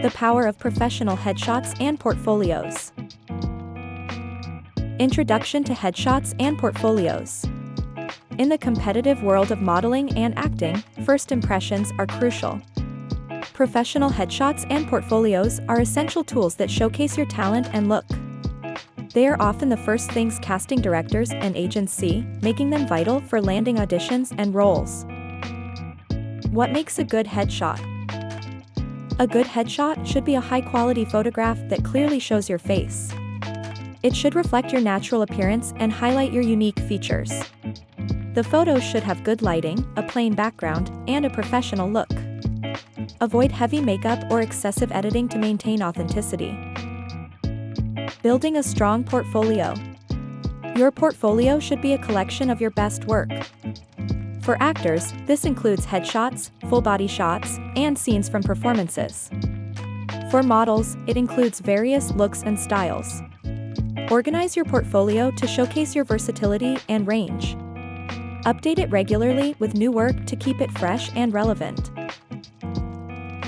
The power of professional headshots and portfolios. Introduction to headshots and portfolios. In the competitive world of modeling and acting, first impressions are crucial. Professional headshots and portfolios are essential tools that showcase your talent and look. They are often the first things casting directors and agents see, making them vital for landing auditions and roles. What makes a good headshot? A good headshot should be a high-quality photograph that clearly shows your face. It should reflect your natural appearance and highlight your unique features. The photo should have good lighting, a plain background, and a professional look. Avoid heavy makeup or excessive editing to maintain authenticity. Building a strong portfolio. Your portfolio should be a collection of your best work. For actors, this includes headshots, full-body shots, and scenes from performances. For models, it includes various looks and styles. Organize your portfolio to showcase your versatility and range. Update it regularly with new work to keep it fresh and relevant.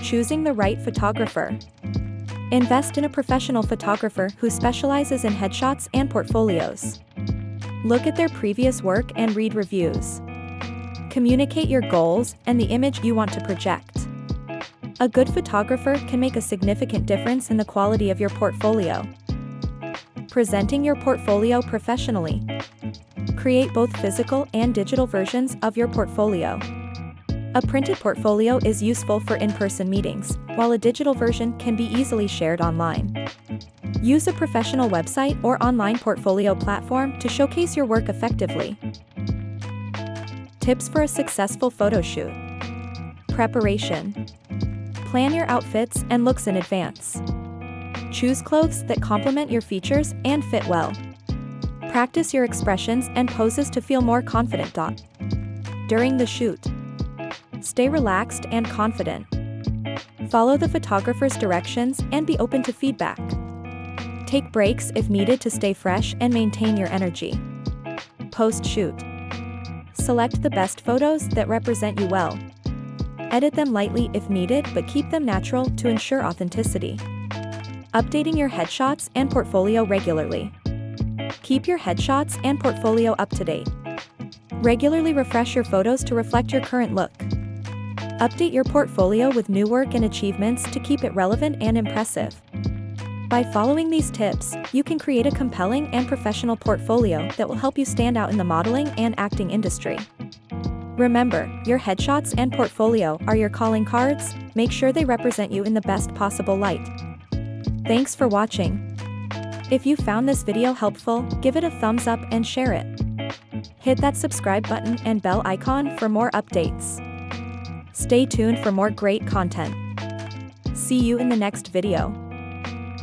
Choosing the right photographer. Invest in a professional photographer who specializes in headshots and portfolios. Look at their previous work and read reviews. Communicate your goals and the image you want to project. A good photographer can make a significant difference in the quality of your portfolio. Presenting your portfolio professionally. Create both physical and digital versions of your portfolio. A printed portfolio is useful for in-person meetings, while a digital version can be easily shared online. Use a professional website or online portfolio platform to showcase your work effectively. Tips for a successful photo shoot. Preparation. Plan your outfits and looks in advance. Choose clothes that complement your features and fit well. Practice your expressions and poses to feel more confident. During the shoot, stay relaxed and confident. Follow the photographer's directions and be open to feedback. Take breaks if needed to stay fresh and maintain your energy. Post-shoot. Select the best photos that represent you well. Edit them lightly if needed, but keep them natural to ensure authenticity. Updating your headshots and portfolio regularly. Keep your headshots and portfolio up to date. Regularly refresh your photos to reflect your current look. Update your portfolio with new work and achievements to keep it relevant and impressive. By following these tips, you can create a compelling and professional portfolio that will help you stand out in the modeling and acting industry. Remember, your headshots and portfolio are your calling cards. Make sure they represent you in the best possible light. Thanks for watching. If you found this video helpful, give it a thumbs up and share it. Hit that subscribe button and bell icon for more updates. Stay tuned for more great content. See you in the next video.